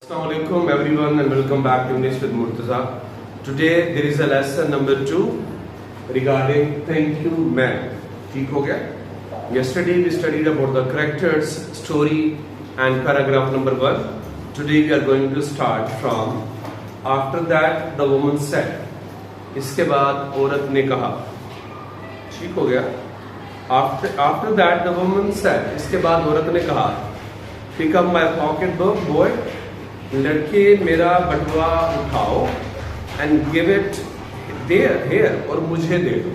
Assalamualaikum everyone and welcome back to English with Murtaza. Today there is a lesson number 2 regarding thank you man. ठीक हो गया? Yesterday we studied about the characters, story and paragraph number 1. Today we are going to start from after that the woman said. इसके बाद औरत ने कहा. ठीक हो गया? After that the woman said. इसके बाद औरत ने कहा. Pick up my pocketbook, boy. लड़के मेरा बटुआ उठाओ एंड गिव इट देयर और मुझे दे दो.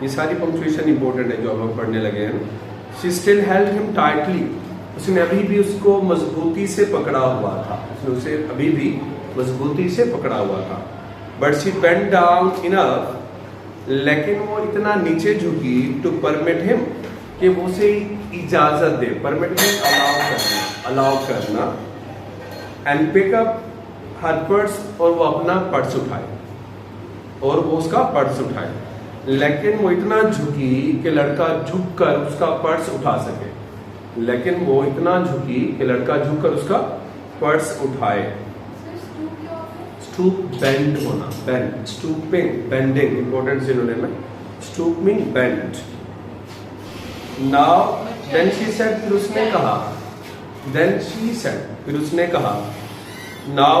ये सारी पंक्चुएशन इंपॉर्टेंट है जो अब हम पढ़ने लगे हैं. She still held him tightly. उसने अभी भी उसको मजबूती से पकड़ा हुआ था. उसने उसे अभी भी मजबूती से पकड़ा हुआ था. But she bent down enough. लेकिन वो इतना नीचे झुकी टू परमिट हिम कि वो उसे इजाजत दे. परमिट हिम अलाउ करना and pick up her purse और वो अपना पर्स उठाए और वो उसका पर्स उठाए. लेकिन वो इतना झुकी कि लड़का झुककर उसका पर्स उठा सके. लेकिन वो इतना झुकी कि लड़का झुककर उसका पर्स उठाए. स्टूप बेंड होना. Bend stooping bending important synonym है. Stooping bend. Now then she said. फिर उसने कहा. Then she said, फिर उसने कहा, Now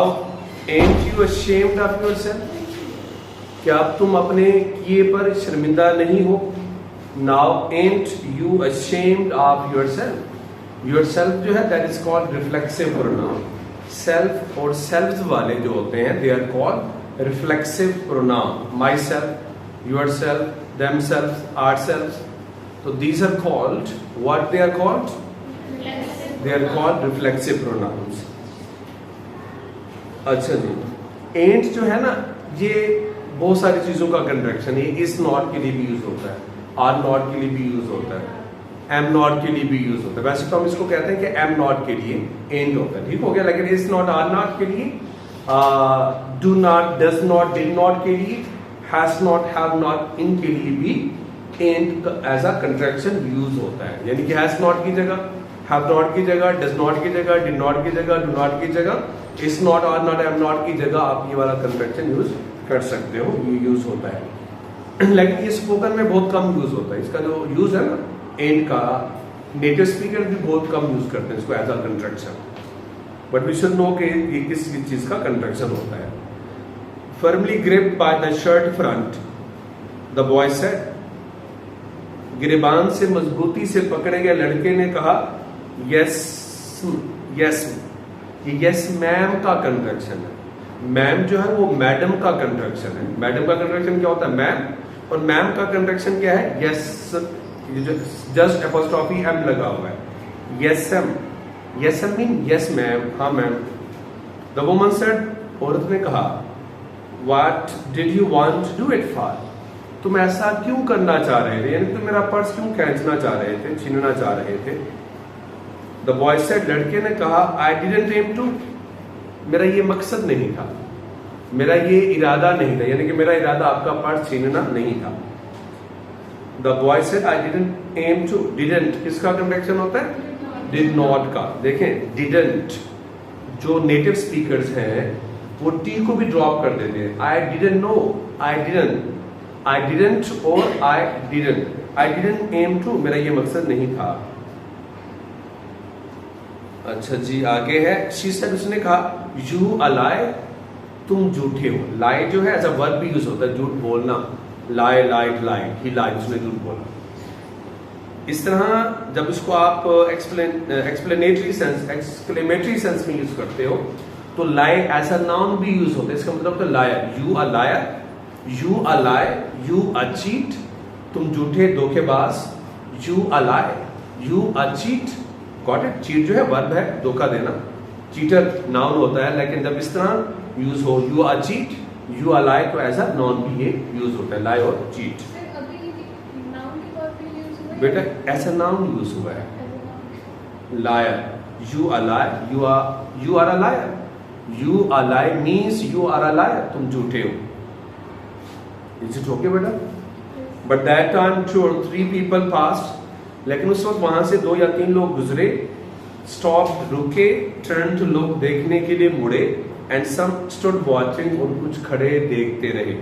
ain't you ashamed of yourself? क्या तुम अपने किए पर शर्मिंदा नहीं हो? Now ain't you ashamed of yourself? Yourself जो है that is called reflexive pronoun. Self और selves वाले जो होते हैं they are called reflexive pronoun. Myself, yourself, themselves, ourselves. So these are called what they are called? They are called reflexive pronouns. अच्छा जी. ain't जो है ना ये बहुत सारी चीजों का कंट्रैक्शन है. इस नॉट के लिए भी यूज होता है. आर नॉट के लिए भी यूज होता है. एम नॉट के लिए भी यूज होता है. वैसे तो हम इसको कहते हैं कि एम नॉट के लिए ain't होता है. ठीक हो गया. लेकिन इस नॉट आर नॉट के लिए, do not, does not, did not के लिए, हैज नॉट, हैव नॉट, इन के लिए भी ain't as a contraction use होता है. यानी कि हैज नॉट की जगह, हैव नॉट की जगह, डज नॉट की जगह, डिड नॉट की जगह, डू नॉट की जगह, is not, are not, am not की जगह आप ये वाला कंट्रैक्शन यूज कर सकते हो. ये यूज होता है. लेकिन ये स्पोकन में बहुत कम यूज होता है. इसका जो यूज है ना एंड का, नेटिव स्पीकर भी बहुत कम यूज करते हैं इसको as a contraction. But we should know कि ये किस चीज का कंट्रैक्शन होता है. Firmly gripped by the shirt front the boy said. गिरबान से मजबूती से पकड़े गए लड़के ने कहा. Yes yes. ये यस मैम का कंट्रैक्शन है. मैम जो है वो मैडम का कंट्रैक्शन है. मैडम का कंट्रैक्शन क्या होता है? मैम. और मैम का कंट्रैक्शन क्या है? यस. जस्ट एपोस्ट्रोफी एम लगा हुआ है. Yes M. Yes M mean yes ma'am. हाँ मैम. The woman said. औरत ने कहा. What did you want to do it for? तुम ऐसा क्यों करना चाह रहे थे? यानी तुम मेरा पर्स क्यों खींचना चाह रहे थे, छीनना चाह रहे थे? The boy said. लड़के ने कहा. I didn't aim to. मेरा ये मकसद नहीं था, मेरा ये इरादा नहीं था. यानी कि मेरा इरादा आपका पर्स छीनना नहीं था. The boy said. I didn't aim to. Didn't किसका कंट्रैक्शन होता है? डिड नॉट का. देखें डिडंट जो नेटिव स्पीकर्स हैं वो टी को भी ड्रॉप कर देते हैं. I didn't know, I didn't, I didn't और I didn't. I didn't aim to. मेरा ये मकसद नहीं था. अच्छा जी आगे है. She said. उसने कहा. You a lie. तुम झूठे हो. लाई जो है एज अ वर्ब भी यूज होता है. झूठ बोलना. लाई लाइड लाइड. ही लाइड. उसने झूठ बोला. इस तरह जब इसको आप एक्सप्लेनेटरी सेंस, एक्सक्लेमेटरी सेंस में यूज करते हो तो लाई एज अ नाउन भी यूज होता है. इसका मतलब तो liar. You a liar, you a lie, you a cheat. तुम झूठे धोखेबाज. You a lie, you a cheat. Got it. Cheat जो है वर्ब है, धोखा देना. चीटर नाउन होता है. लेकिन जब इस तरह यूज हो you a cheat, you a lie, तो एज अ नाउन भी ये यूज होता है. लाई और चीट. बेटा ऐसा नाउन यूज हुआ है. Liar. You a lie, you are a liar. You a lie means you are a liar. तुम झूठे हो. इज इट ओके बेटा? But that time 2 or 3 people passed. लेकिन उस वक्त वहां से 2 या 3 लोग गुजरे. स्टॉप रुके, टर्न टू लुक देखने के लिए मुड़े, एंड सम स्टूड वॉचिंग और कुछ खड़े देखते रहे।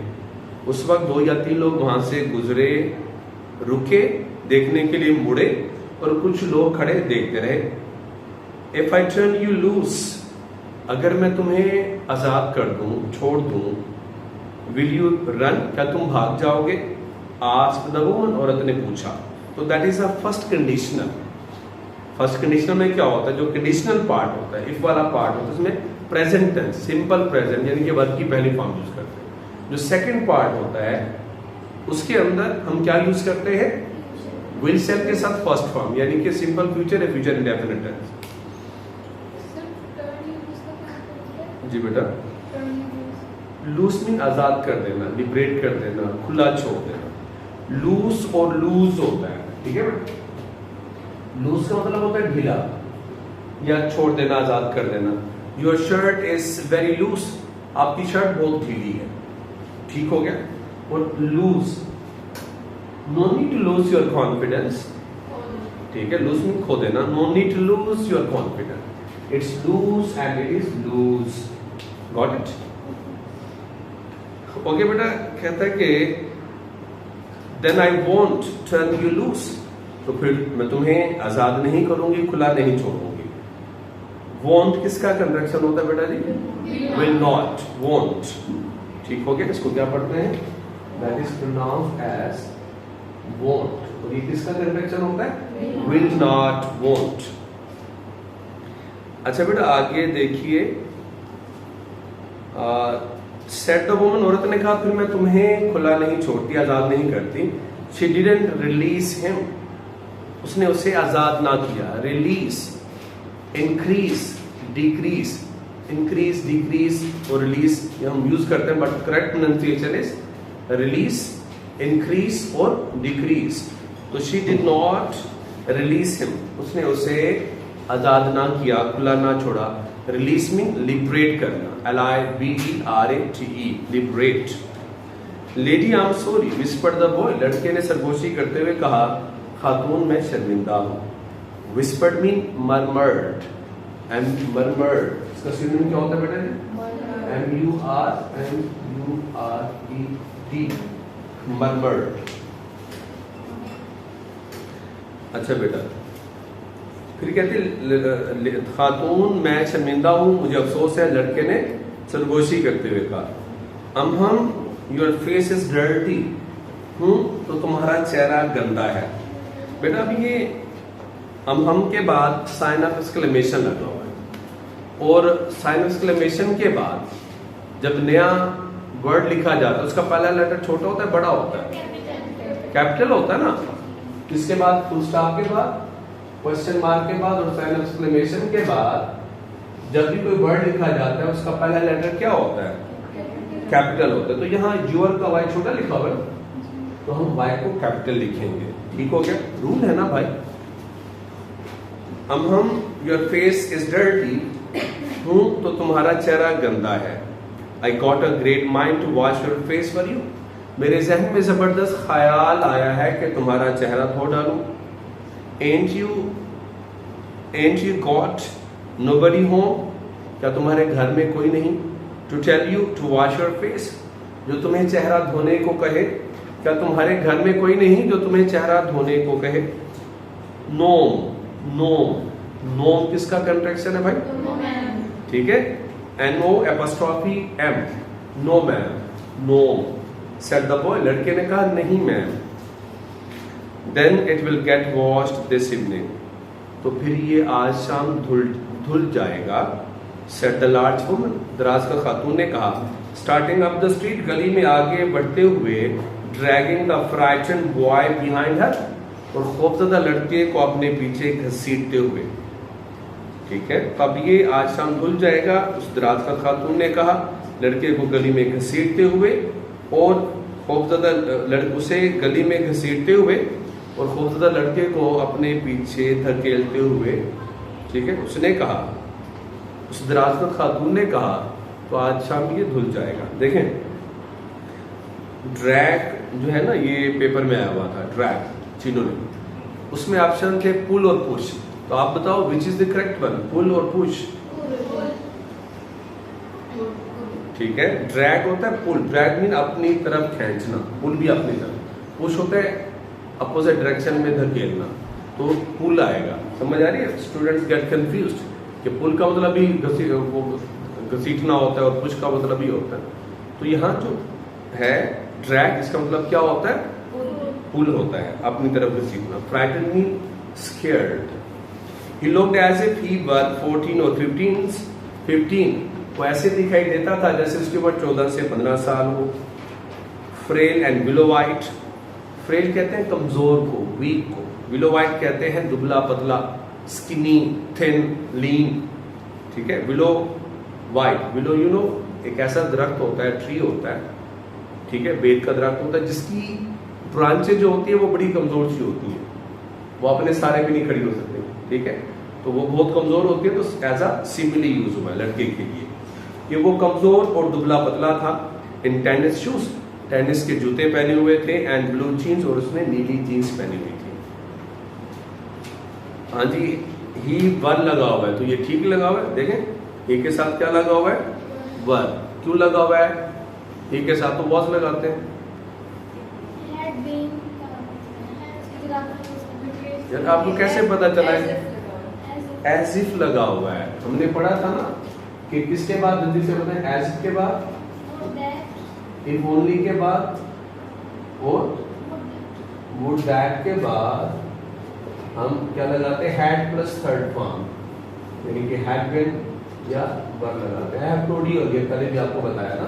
उस वक्त 2 या 3 लोग वहां से गुजरे, रुके, देखने के लिए मुड़े और कुछ लोग खड़े देखते रहे। If I turn you loose, अगर मैं तुम्हें आजाद कर दूं, छोड़ दूं, विल यू रन, क्या तुम भाग जाओगे? आस्क्ड द वुमन, औरत ने पूछा। तो that is a first conditional. First conditional में क्या होता है? जो कंडीशनल पार्ट होता है, इफ वाला पार्ट होता है, उसमें प्रेजेंट टेंस, सिंपल प्रेजेंट यानी कि वर्ब की पहली फॉर्म यूज करते हैं। जो सेकंड पार्ट होता है उसके अंदर हम क्या यूज करते हैं? विल सेल के साथ फर्स्ट फॉर्म यानी कि सिंपल फ्यूचर या फ्यूचर इंडेफिनिट टेंस। जी बेटा, लूज मीन आजाद कर देना, लिबरेट कर देना, खुला छोड़ देना। लूज और लूज होता है, ठीक है बेटा। लूज का मतलब होता है ढीला या छोड़ देना, आजाद कर देना। Your shirt is very loose, आपकी शर्ट बहुत ढीली है, ठीक हो गया। और lose, no need to lose your confidence, ठीक है। लूज मीन खो देना, no need to lose your confidence, it's loose and it is lose. Got it? Okay बेटा, कहता है कि then I won't turn you loose, तो फिर मैं तुम्हें आजाद नहीं करूंगी, खुला नहीं छोड़ूंगी। वोंट किसका कंजंक्शन होता है बेटा जी? विल नॉट, वोंट, ठीक हो गया। इसको क्या पढ़ते हैं? That is pronounced as won't. और ये किसका कंजंक्शन होता है? Will not, won't. अच्छा बेटा आगे देखिए, सेड द वुमन, औरत ने कहा फिर मैं तुम्हें खुला नहीं छोड़ती, आजाद नहीं करती। शी डिडंट रिलीज हिम, उसने उसे आजाद ना किया। Release, increase, decrease, increase, decrease और रिलीज ये हम यूज करते हैं, but correct pronunciation is release, increase और डिक्रीज। तो she did not release him, उसने उसे आजाद ना किया, खुला ना छोड़ा। रिलीज मीन लिबरेट करना, LIBERATE, liberate. Lady I am sorry, whispered the boy, लड़के ने सरगोशी करते हुए कहा खातून मैं शर्मिंदा हूं। Whispered mean murmured, and murmured इसका सिनोनिम क्या होता है बेटा? MURMURED, murmured. अच्छा बेटा, फिर कहते खातून मैं शर्मिंदा हूं, मुझे अफसोस है, लड़के ने सरगोशी करते हुए कहा। हम योर फेस इज डर्टी, तो तुम्हारा चेहरा गंदा है। बेटा अभी ये हम के बाद साइन ऑफ एक्सक्लेमेशन लगा हुआ है, और साइन ऑफ एक्सक्लेमेशन के बाद जब नया वर्ड लिखा जाता है उसका पहला लेटर छोटा होता है बड़ा होता है? कैपिटल होता है ना। इसके बाद फुल स्टॉप के बाद, क्वेश्चन मार्क के बाद और साइन ऑफ एक्सक्लेमेशन के बाद जब भी कोई वर्ड लिखा जाता है उसका पहला लेटर क्या होता है? कैपिटल होता है। तो यहाँ यूर का वाई छोटा लिखा हुआ है, तो हम वाई को कैपिटल लिखेंगे, ठीक हो गया। रूल है ना भाई। हम योर फेस इज डर्टी, तो तुम्हारा चेहरा गंदा है। I got a great mind to wash your face for you, मेरे जहन में जबरदस्त ख्याल आया है कि तुम्हारा चेहरा धो डालूं। Ain't you got nobody home, क्या तुम्हारे घर में कोई नहीं? To tell you to wash your face, जो तुम्हें चेहरा धोने को कहे, क्या तुम्हारे घर में कोई नहीं जो तुम्हें चेहरा धोने को कहे? नोम, नोम किसका कंट्रैक्शन है भाई? ठीक है, NO'M, no ma'am, no'm. Said the boy, लड़के ने कहा नहीं मैम। Then it will get washed this evening, तो फिर ये आज शाम धुल जाएगा। सेड द लार्ज वुमन, दराज का खातून ने कहा। स्टार्टिंग अप द स्ट्रीट, गली में आगे बढ़ते हुए। Dragging the frightened boy behind her, और खौफजदा लड़के को अपने पीछे घसीटते हुए। ठीक है, तब ये आज शाम धुल जाएगा, उस दराज का खातून ने कहा, लड़के को गली में घसीटते हुए और खौफजदा उसे गली में घसीटते हुए और खौफजदा लड़के को अपने पीछे धकेलते हुए। ठीक है, उसने कहा, उस दराज का खातून ने कहा, तो आज शाम ये धुल जाएगा। देखें, ड्रैग जो है ना, ये पेपर में आया हुआ था, ड्रैग सिनोनिम, उसमें ऑप्शन थे पुल और पुश। तो आप बताओ which is the correct one, pull और पुश? ठीक है, ड्रैग होता है पुल, ड्रैग मीन अपनी तरफ खींचना, पुल भी अपनी तरफ, पुश होता है अपोजिट डायरेक्शन में धकेलना, तो पुल आएगा। समझ आ रही है? स्टूडेंट्स गेट कंफ्यूज्ड कि पुल का मतलब भी घसीटना होता है और पुश का मतलब भी होता है। तो यहाँ जो है ड्रैग, इसका मतलब क्या होता है? पुल होता है, अपनी तरफ घसीटना। Frighten mean scared. He looked as if he were 14 or 15. वो ऐसे दिखाई देता था जैसे उसकी उम्र 14 से 15 साल हो। Frail and willow white. Frail कहते हैं कमजोर को, वीक को। विलो वाइट कहते हैं दुबला पतला, स्किनी, थिन, लीन। ठीक है, willow white. Willow you know एक ऐसा दरख्त होता है, ट्री होता है, ठीक है, बेद का दरख्त होता है, जिसकी ब्रांचेज जो होती है वो बड़ी कमजोर सी होती है, वो अपने सारे भी नहीं खड़ी हो सकती। ठीक है, तो वो बहुत कमजोर होती है, तो एज अ सिमिली यूज हुआ है लड़के के लिए कि वो कमजोर और दुबला पतला था। इन टेनिस शूज, टेनिस के जूते पहने हुए थे, एंड ब्लू जीन्स, और उसने नीली जीन्स पहनी हुई थी। हाँ जी, ही वर लगा हुआ है, तो ये ठीक लगा हुआ है। देखें ही के साथ क्या लगा हुआ है? वर। क्यों लगा हुआ है? ही के साथ तो वॉज लगाते हैं। यार आपको कैसे पता चला है? एज इफ लगा हुआ है। हमने पढ़ा था ना कि किसके बाद जल्दी से बताएं? एज इफ के बाद, इफ ओनली के बाद, और वुड दैट के बाद हम क्या लगाते हैं? हैड प्लस थर्ड फॉर्म, यानी कि हैड बीन या वर लगाते हैं। हैव टोल्ड यू अगेन, पहले भी आपको बताया ना।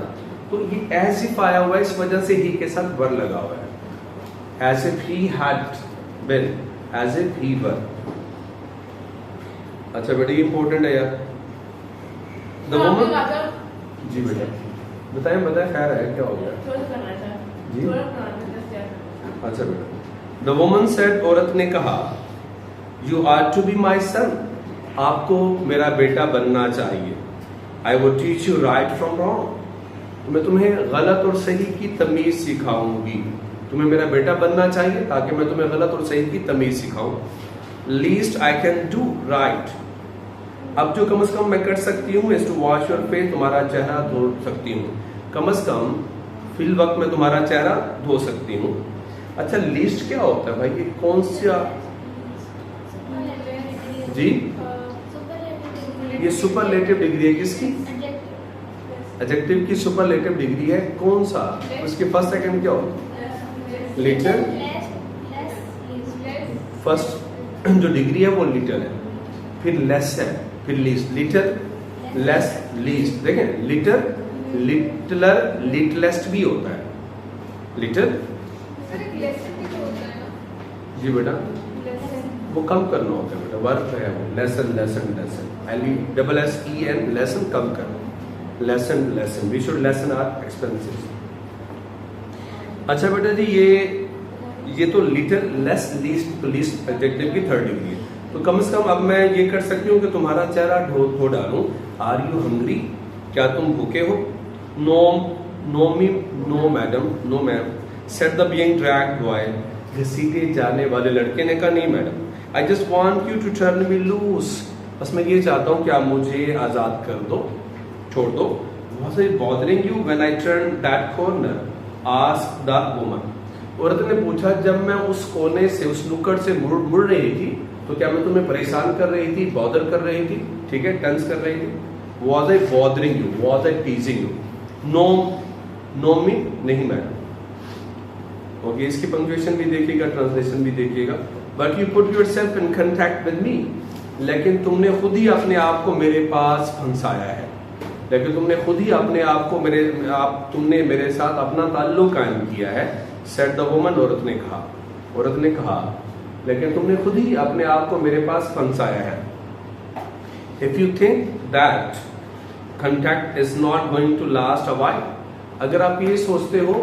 तो ये एज इफ आया हुआ है, इस वजह से ही के साथ वर लगा हुआ है। As if he had been, as if he were. अच्छा बेटा, ये इंपॉर्टेंट है यार। द वुमन, जी बेटा बताएं बताएं, खैर है क्या हो गया जी? अच्छा बेटा, द वुमन सेड, औरत ने कहा, you are to be my son, आपको मेरा बेटा बनना चाहिए। I would teach you right from wrong, मैं तुम्हें गलत और सही की तमीज सिखाऊंगी। तुम्हें मेरा बेटा बनना चाहिए ताकि मैं तुम्हें गलत और सही की तमीज सिखाऊं। Least I can do right, अब जो कम से कम मैं कर सकती हूँ, is to wash your face, तुम्हारा चेहरा धो सकती हूँ। कम से कम फिल वक्त में तुम्हारा चेहरा धो सकती हूँ। अच्छा, लीस्ट क्या होता है भाई? ये कौन सा जी? ये सुपरलेटिव डिग्री है किसकी? एडजेक्टिव की सुपरलेटिव डिग्री है। कौन सा? उसके फर्स्ट सेकंड क्या होता है? लिटिल। फर्स्ट जो डिग्री है वो लिटिल है, फिर लेस है, फिर लीस्ट। Little, less, least. देखें, लिटिल, लिटलर, लिटलेस्ट भी होता है। लिटिल जी बेटा, वो कम करना होता है बेटा, वर्क है वो। Lesson, lesson, lesson, double S E N, lesson, कम करना। Lesson, lesson, we should lesson our expenses. अच्छा बेटा जी, ये तो little, less, least, least adjective की थर्ड डिग्री है। तो कम से कम अब मैं ये कर सकती हूँ कि तुम्हारा चेहरा धो डालूं। आर यू हंग्री, क्या तुम भूखे हो? No, no me, no madam, no ma'am. Said the being dragged boy, घसीटे जाने वाले लड़के ने कहा, नहीं मैडम। I just want you to turn me loose, बस मैं ये चाहता हूँ कि आप मुझे आजाद कर दो, छोड़ दो। Was I bothering you when I turned that corner? Asked the woman. औरत ने पूछा, जब मैं उस कोने से, उस नुक्कड़ से मुड़ रही थी, तो क्या मैं तुम्हें परेशान कर रही थी, बॉदर कर रही थी? ठीक है, टेंस कर रही थी। Was I bothering you? Was I teasing you? No, no me, नहीं मैडम। ओके, इसकी पंक्चुएशन भी देखिएगा, ट्रांसलेशन भी देखिएगा। But you put yourself in contact with me, लेकिन तुमने खुद ही अपने आप को मेरे पास फंसाया है। लेकिन तुमने खुद ही अपने आप को तुमने मेरे साथ अपना ताल्लुक कायम किया है। सेड द वुमन, औरत ने कहा। औरत ने कहा, लेकिन तुमने खुद ही अपने आप को मेरे पास फंसाया है। If you think that contact is not going to last a while, अगर आप ये सोचते हो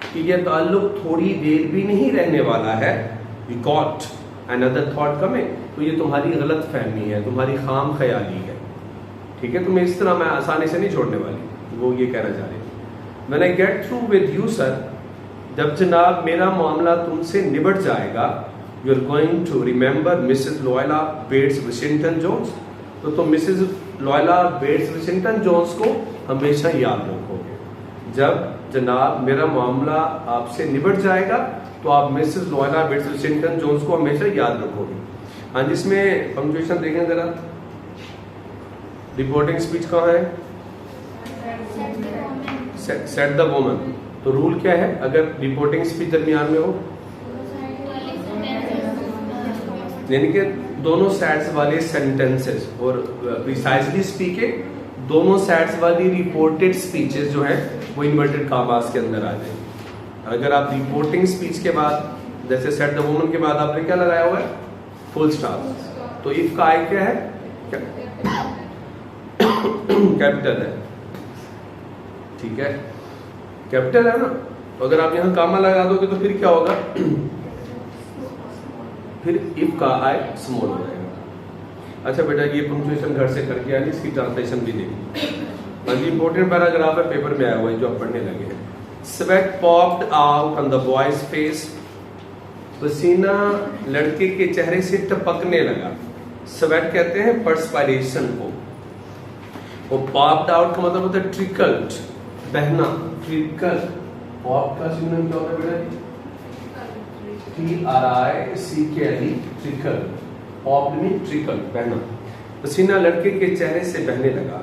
कि यह ताल्लुक थोड़ी देर भी नहीं रहने वाला है, you got another thought coming, तो ये तुम्हारी गलत फहमी है, तुम्हारी खाम ख्याली है। ठीक है, तुम्हें इस तरह मैं आसानी से नहीं छोड़ने वाली, वो ये कहना चाह रही थी। When I get through with you sir, जब जनाब मेरा मामला तुमसे निबट जाएगा, you are going to remember Mrs Luella Bates Washington Jones. तो तुम Mrs Luella Bates Washington Jones को हमेशा याद रखोगे। जब जनाब मेरा मामला आपसे निबट जाएगा तो आप Mrs Luella Bates Washington Jones को हमेशा याद रखोगे। हाँ, जिसमें पंक्चुएशन देखें जरा। रिपोर्टिंग स्पीच कहाँ है? Set the woman. तो रूल क्या है अगर रिपोर्टिंग स्पीच दरमियान में हो? यानी कि दोनों साइड्स वाले सेंटेंसेस और प्रिसाइजली स्पीकिंग दोनों साइड्स वाली रिपोर्टेड स्पीचेस जो है वो इन्वर्टेड कामास के अंदर आ जाए। अगर आप रिपोर्टिंग स्पीच के बाद जैसे सेट द वुमन के बाद आपने क्या लगाया हुआ है? Full stop. तो इफ का आई क्या है? कैपिटल है, ठीक है, कैपिटल है ना। तो अगर आप यहां कामा लगा दोगे तो फिर क्या होगा? फिर इफ का आई स्मॉल हो जाएगा। अच्छा बेटा, ये पंक्चुएशन घर से करके आनी, इसकी ट्रांसलेशन भी देखी। इंपॉर्टेंट पैराग्राफ है, पेपर में आया हुआ है जो आप पढ़ने लगे हैं। Sweat popped out on the boys face. पसीना लड़के के चेहरे से टपकने लगा। स्वेट कहते हैं पर्सपायरेशन को। वो पॉप्ड आउट का मतलब होता है ट्रिकल्ड, बहना, ट्रिकल। पॉप का सिनोनिम क्या होता है बेटा? TRICKLE, trickle. Pop mean trickle, बहना। पसीना लड़के के चेहरे से बहने लगा।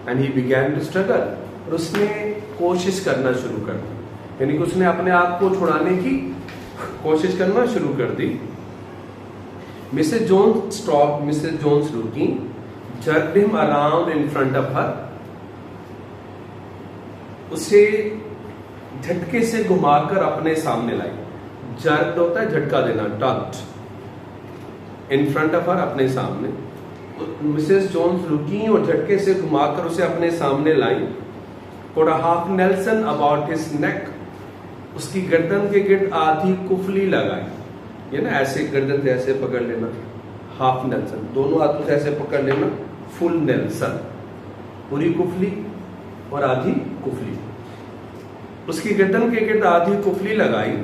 And he began to struggle, और उसने कोशिश करना शुरू कर दी, यानी कि उसने अपने आप को छुड़ाने की कोशिश करना शुरू कर दी। Mrs Jones stop, Mrs Jones looking, jerked him around in front of her। उसे झटके से घुमाकर अपने सामने लाई। जर्क होता है झटका देना, tucked. In front of her, अपने सामने। मिसेस जोन्स रुकी और झटके से घुमाकर उसे अपने सामने लाई। Put a half Nelson about his neck, उसकी गर्दन के गिर्द आधी कुफली लगाई। ये ना ऐसे गर्दन से ऐसे पकड़ लेना, हाफ नेल्सन, दोनों हाथों से ऐसे पकड़ लेना, फुल नेल्सन, पूरी कुफली और आधी कुफली। उसकी गर्दन के गिर्द आधी कुफली लगाई।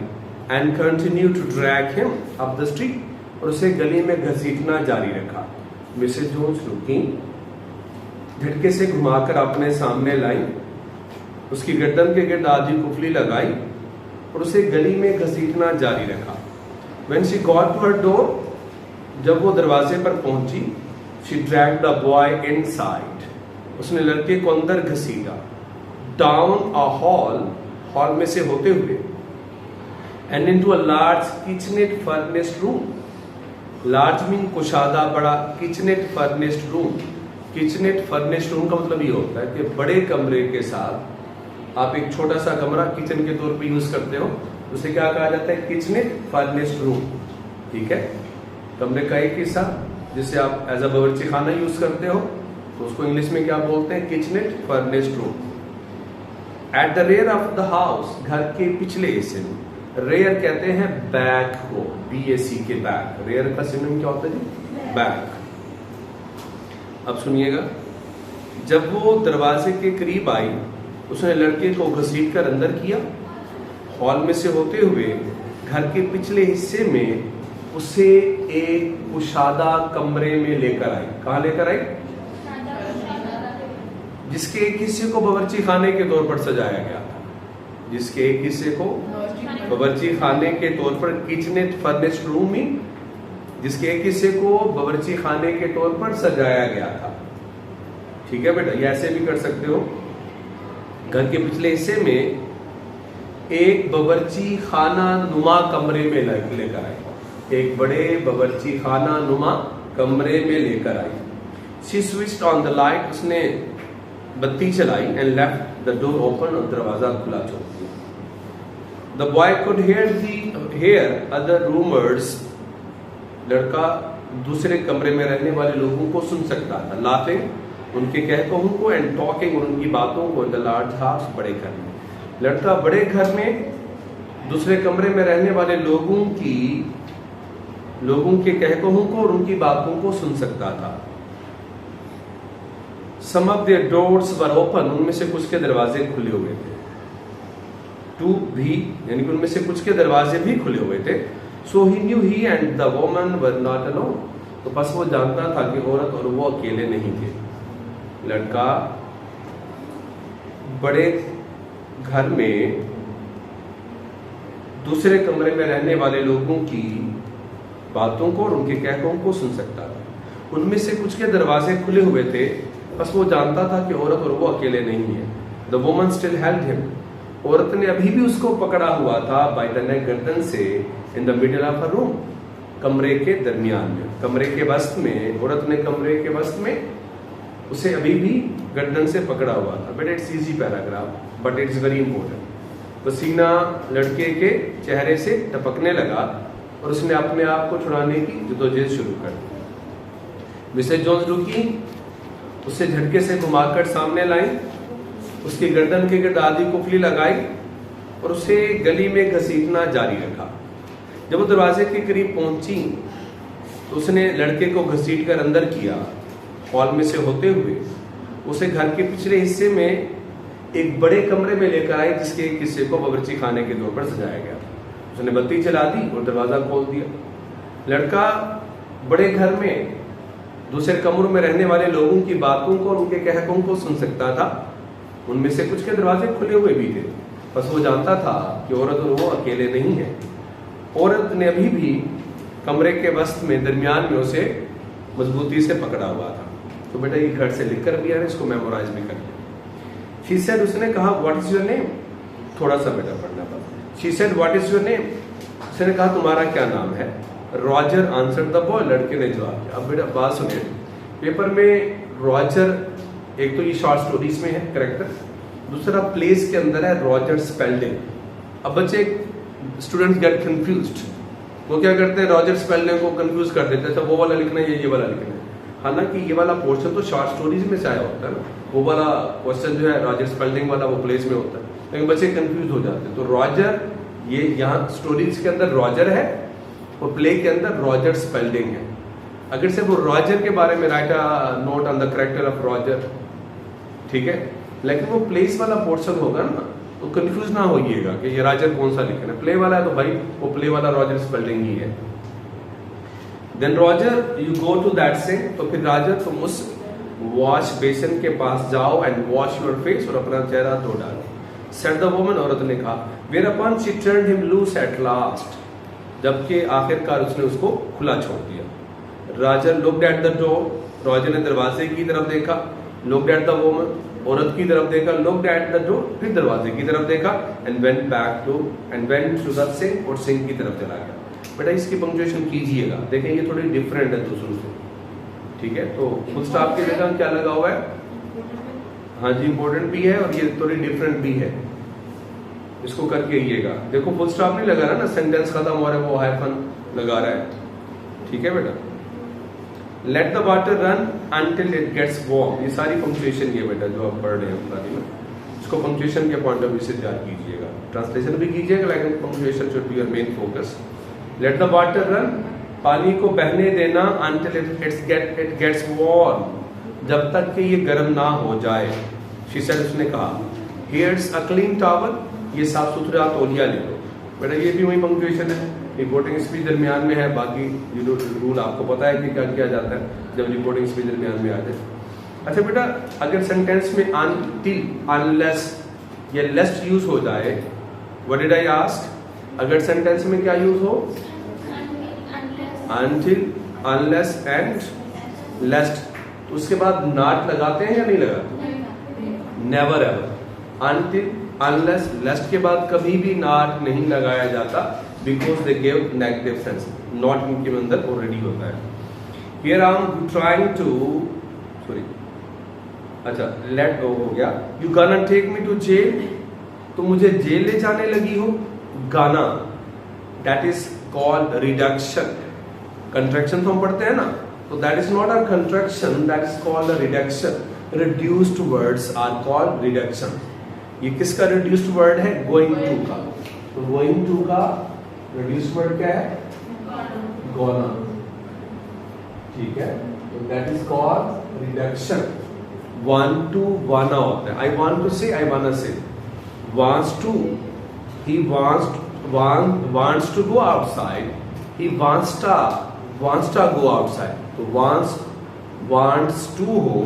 And continue to drag him up the street, और उसे गली में घसीटना जारी रखा। मिसेस जोन्स रुकी, झटके से घुमाकर अपने सामने लाई, उसकी गर्दन के गिर्द आधी कुफली लगाई और उसे गली में घसीटना जारी रखा। When she got to her door, जब वो दरवाजे पर पहुंची, she dragged the boy inside, उसने लड़के को अंदर घसीटा। Down a hall, हॉल में से होते हुए, and into a large kitchenette furnished room, large mean कुशादा, बड़ा, kitchenette furnished room, kitchenette furnished room का मतलब ये होता है कि बड़े कमरे के साथ आप एक छोटा सा कमरा किचन के तौर पे यूज करते हो, उसे क्या कहा जाता है? किचनेट फर्निश्ड रूम, ठीक है। कमरे का एक हिस्सा जिसे आप एज अ बावर्ची खाना यूज करते हो, तो उसको इंग्लिश में क्या बोलते हैं? Kitchenette furnished room. At the rear of the house, घर के पिछले हिस्से में। रेयर कहते हैं बैक को, BAC के बैक। रेयर का सिनोनिम क्या होता है जी? बैक। अब सुनिएगा, जब वो दरवाजे के करीब आई, उसने लड़के को घसीट कर अंदर किया। हॉल में से होते हुए घर के पिछले हिस्से में उसे एक कुशादा कमरे में लेकर आई। कहाँ लेकर आई? जिसके एक हिस्से को बावर्ची खाने के तौर पर सजाया गया था, जिसके एक हिस्से को बावर्ची खाने के तौर पर, किचनेट फर्निश्ड रूम में जिसके एक हिस्से को बावर्ची खाने के तौर पर सजाया गया था। ठीक है बेटा, ये ऐसे भी कर सकते हो। घर के पिछले हिस्से में एक बावर्ची खाना नुमा कमरे में लेकर आई, एक बड़े बावर्ची खाना नुमा कमरे में लेकर आई। She switched on the light, उसने बत्ती चलाई। And left the door open, और दरवाजा खुला छोड़ दिया। The boy could hear other roomers, लड़का दूसरे कमरे में रहने वाले लोगों को सुन सकता था। लाफिंग, उनके कहकों को, एंड टॉकिंग, और उनकी बातों को। इन द लार्ज हाउस, बड़े घर में। लड़का बड़े घर में दूसरे कमरे में रहने वाले लोगों के कहकों को और उनकी बातों को सुन सकता था। Some of their doors were open, उनमें से कुछ के दरवाजे खुले हुए थे। टू भी, यानी कि उनमें से कुछ के दरवाजे भी खुले हुए थे। So he knew he and the woman were not alone. तो बस वो जानता था कि औरत और वो अकेले नहीं थे। लड़का बड़े घर में दूसरे कमरे में रहने वाले लोगों की बातों को और उनके कहकों को सुन सकता था। उनमें से कुछ के दरवाजे खुले हुए थे, बस वो जानता था कि औरत और वो अकेले नहीं है। The woman still held him. औरत ने अभी भी उसको पकड़ा हुआ था बाय द नेक, गर्दन से, in the middle of a room, कमरे के दरमियान में, कमरे के वस्त में। औरत ने कमरे के वस्त में उसे अभी भी गर्दन से पकड़ा हुआ था। But it's easy paragraph but it's very important. पसीना लड़के के चेहरे से टपकने लगा और उसने अपने आप को छुड़ाने की जद्दोजहद शुरू कर दी। मिसेज जोन्स रुकी, उसे झटके से घुमाकर सामने लाई, उसकी गर्दन के गिर्द आधी कुफली लगाई और उसे गली में घसीटना जारी रखा। जब वो दरवाजे के करीब पहुंची तो उसने लड़के को घसीट कर अंदर किया। हॉल में से होते हुए उसे घर के पिछले हिस्से में एक बड़े कमरे में लेकर आई, जिसके एक हिस्से को बावर्ची खाने के तौर पर सजाया गया। उसने बत्ती जला दी और दरवाजा खोल दिया। लड़का बड़े घर में दूसरे कमरों में रहने वाले लोगों की बातों को और उनके कहकों को सुन सकता था। उनमें से कुछ के दरवाजे खुले हुए भी थे, बस वो जानता था कि औरत और वो अकेले नहीं है। औरत ने अभी भी कमरे के वस्त में दरमियान में उसे मजबूती से पकड़ा हुआ था। तो बेटा ये घर से लिख कर भी है, इसको मेमोराइज भी कर लिया। शी सेड, उसने कहा व्हाट इज योर नेम। थोड़ा सा बेटा पढ़ना पड़ा। She said what is your name. उसने कहा तुम्हारा क्या नाम है। Roger answered the boy. लड़के ने जवाब दिया। अब बेटा बात सुनिए, पेपर में रॉजर एक तो ये शॉर्ट स्टोरीज में है करेक्टर, दूसरा प्लेस के अंदर है रॉजर स्पेल्डिंग। अब बच्चे स्टूडेंट्स गेट कंफ्यूज्ड, वो क्या करते हैं रॉजर स्पेल्डिंग को कंफ्यूज कर देते हैं, अच्छा वो वाला लिखना है ये वाला लिखना है। हालांकि ये वाला पोर्शन तो शॉर्ट स्टोरीज में से आया होता है ना, वो वाला क्वेश्चन जो है रॉजर स्पेल्डिंग वाला वो प्लेस में होता है, लेकिन बच्चे कंफ्यूज हो जाते हैं। तो रॉजर ये यहाँ स्टोरीज के अंदर रॉजर है और प्ले के अंदर रॉजर स्पेल्डिंग है। अगर से वो रॉजर के बारे में right a note on the character of Roger, ठीक है, लेकिन वो प्लेस वाला पोर्शन होगा ना, तो कंफ्यूज ना होइएगा कि ये रॉजर कौन सा लिखना है। प्ले वाला है तो भाई वो प्ले वाला रॉजर स्पेल्डिंग ही है। Then Roger you go to that sink, तो फिर रॉजर तुम उस वॉश बेसिन के पास जाओ एंड वॉश योर फेस, और अपना चेहरा धो डालो। सेड द वुमन, औरत ने कहा। Whereupon she turned him loose at last, जबकि आखिरकार उसने उसको खुला छोड़ दिया। Roger looked at the door, Roger ने दरवाजे की तरफ देखा। लुक्ड एट द वुमन, औरत की तरफ देखा। लुक्ड एट द डोर, फिर दरवाजे की तरफ देखा। And went to the sink, और सिंक की तरफ चला गया। बेटा इसकी पंक्चुएशन कीजिएगा, देखें ये थोड़ी डिफरेंट है दूसरों से, ठीक है। तो फुल स्टॉप की जगह क्या लगा हुआ है, हाँ जी इंपॉर्टेंट भी है और ये थोड़ी डिफरेंट भी है, इसको करके आइएगा। देखो फुल स्टॉप नहीं लगा रहा ना, सेंटेंस खत्म हो रहा है वो हाइफन लगा रहा है, ठीक है बेटा। Let the water run until it gets warm, ये सारी पंक्चुएशन ये बेटा जो आप पढ़ रहे हैं अपना में, इसको पंक्चुएशन के पॉइंट ऑफ व्यू से याद कीजिएगा। ट्रांसलेशन भी कीजिएगा लेकिन punctuation should be your main focus. Late the water run, पानी को बहने देना, अंटिल इट गेट्स वार्म, जब तक कि ये गर्म ना हो जाए। शी सेड, उसने कहा। हियर्स अ क्लीन टॉवल, ये साफ सुथरा तौलिया ले लो। बेटा ये भी वही पंक्चुएशन है, रिपोर्टिंग स्पीच दरमियान में है, बाकी रूल आपको पता है कि क्या किया जाता है जब रिपोर्टिंग स्पीच दरमियान में आ जाए। अच्छा बेटा अगर सेंटेंस में अनटिल, अनलेस या लेस्ट यूज हो जाए, व्हाट डिड आई आस्क, अगर सेंटेंस में क्या यूज हो, अनटिल, अनलेस एंड लेस्ट, तो उसके बाद नॉट लगाते हैं या नहीं लगाते, never ever. Until, unless, lest के बाद कभी भी नॉट नहीं लगाया जाता, because they give negative sense, not इनके अंदर ऑलरेडी होता है। Here I am trying to, sorry, अच्छा लेट गो हो गया। यू गाना टेक मी टू जेल, तो मुझे जेल ले जाने लगी हो। Gonna, that is called reduction. Contraction तो हम पढ़ते हैं ना, तो that is not a contraction, that is called a reduction. Reduced words are called reduction. ये किसका रिड्यूस्ड वर्ड है, गोइंग टू का। तो गोइंग टू का रिड्यूस्ड वर्ड क्या है, गोना, ठीक है। तो that is called reduction. want to, wanna होता है। I want to say, I wanna say। wants to, he wants to go outside, he wants to go outside, तो wants to हो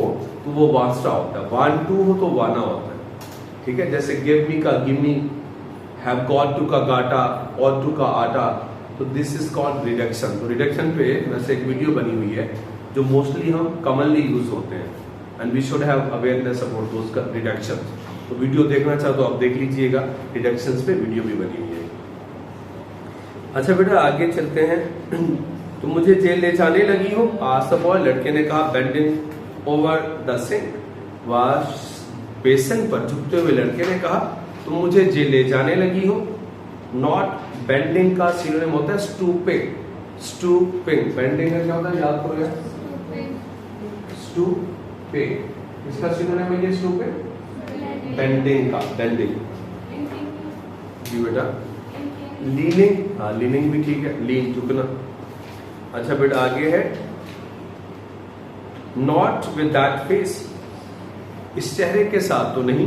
तो वो wants to होता है, want to हो तो wanna होता है, ठीक है। जैसे give me का give me, have got to का गाटा, ought to का आटा, तो दिस इज कॉल्ड रिडक्शन। तो रिडक्शन पे वैसे एक वीडियो बनी हुई है जो मोस्टली हम कॉमनली यूज होते हैं, and we should have awareness about those reduction. तो वीडियो देखना चाहो तो आप देख लीजिएगा, रिडक्शंस पे वीडियो भी बनी हुई है। अच्छा बेटा आगे चलते हैं। तो मुझे जेल ले जाने लगी हो, आस्क्ड द बॉय, लड़के ने कहा, bending over the sink, wash basin पर झुकते हुए लड़के ने कहा, तुम मुझे जेल ले जाने लगी हो। नॉट बेंडिंग का सिनोनिम होता है स्टूपिंग। बेंडिंग का क्या होता है, याद करो यार, स्टूपिंग। इसका सिनोनिम है ये स्टूपिंग, बेंडिंग का, बेंडिंग जी बेटा। लीनिंग, हाँ लीनिंग भी ठीक है, लीन झुकना। अच्छा बेटा आगे है, नॉट विद दैट फेस, इस चेहरे के साथ तो नहीं।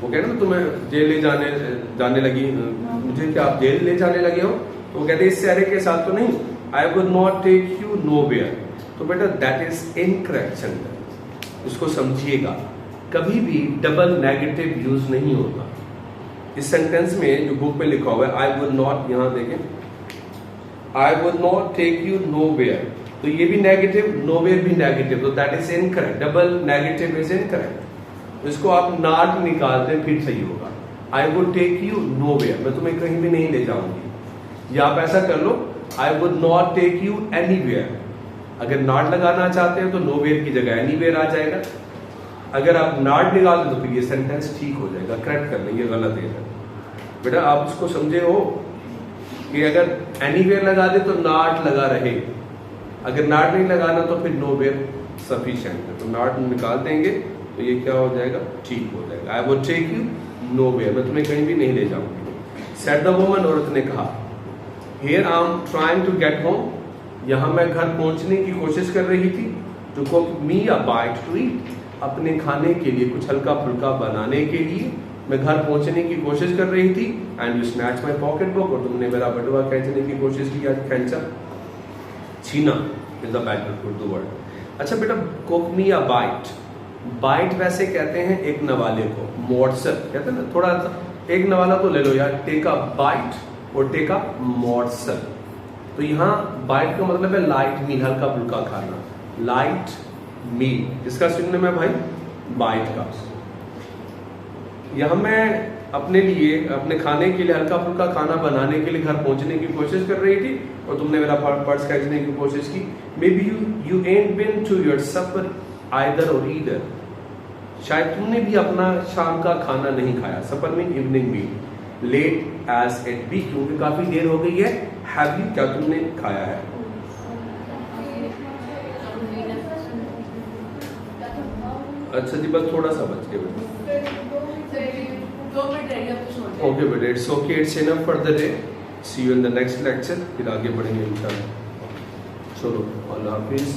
वो कहते ना तुम्हें जेल ले जाने लगी, मुझे क्या आप जेल ले जाने लगे हो, तो वो कहते इस चेहरे के साथ तो नहीं। I would not take you nowhere, तो बेटा दैट इज इनकरेक्ट सेंटेंस, इसको समझिएगा। कभी भी डबल नेगेटिव यूज नहीं होता। इस सेंटेंस में जो बुक में लिखा हुआ है आई वुड नॉट, यहां देखें, I would not take you nowhere, तो ये भी नेगेटिव, नोवेयर भी नेगेटिव, तो that is incorrect. Double negative is incorrect. इसको आप नॉट निकाल दें फिर सही होगा। I would take you nowhere, मैं तुम्हें कहीं भी नहीं ले जाऊंगी। या आप ऐसा कर लो, I would not take you anywhere. अगर नॉट लगाना चाहते हैं तो नोवेयर की जगह एनीवेयर आ जाएगा। अगर आप नॉट निकाल दें तो फिर ये सेंटेंस ठीक हो जाएगा, करेक्ट कर लेंगे, गलत है बेटा। आप इसको समझे हो कि अगर एनीवेयर लगा दे तो नॉट लगा रहे, अगर नॉट नहीं लगाना तो फिर नोवेयर सफिशिएंट है। तो नॉट निकाल देंगे तो ये क्या हो जाएगा, ठीक हो जाएगा। I would take you nowhere, मैं तुम्हें कहीं भी नहीं ले जाऊंगी। सेड द वुमन, औरत ने कहा, here I am trying to get home, यहां मैं घर पहुंचने की कोशिश कर रही थी। To cook me a bite to eat, अपने खाने के लिए कुछ हल्का फुल्का बनाने के लिए मैं घर पहुंचने की कोशिश कर रही थी। And you snatch my pocket book, और तुमने मेरा बटुआ खींचने की कोशिश की। खींचा, छीना is the better Urdu word. अच्छा बेटा, cook me a bite, bite वैसे कहते हैं एक नवाले को, मोर्सल कहते हैं ना, थोड़ा एक नवाला तो ले लो यार, टेक अ बाइट और टेक अ मोर्सल। तो यहाँ बाइट का मतलब है लाइट मील, हल्का फुल्का खाना, लाइट मील। इसका सिनोनिम है भाई बाइट का। यहाँ मैं अपने लिए, अपने खाने के लिए हल्का फुल्का खाना बनाने के लिए घर पहुंचने की कोशिश कर रही थी और तुमने मेरा पर्स खींचने की कोशिश की। Maybe you ain't been to your supper either और ईदर, शायद तुमने भी अपना शाम का खाना नहीं खाया। सफर में evening meal. Late as it be, क्योंकि काफी देर हो गई है। हैव यू, क्या तुमने खाया है। अच्छा जी, बस थोड़ा सा बच गया। ओके बेटा, it's okay, it's enough for the day. See you in the next lecture, फिर आगे बढ़ेंगे इंशाल्लाह। चलो, अल्लाह हाफिज।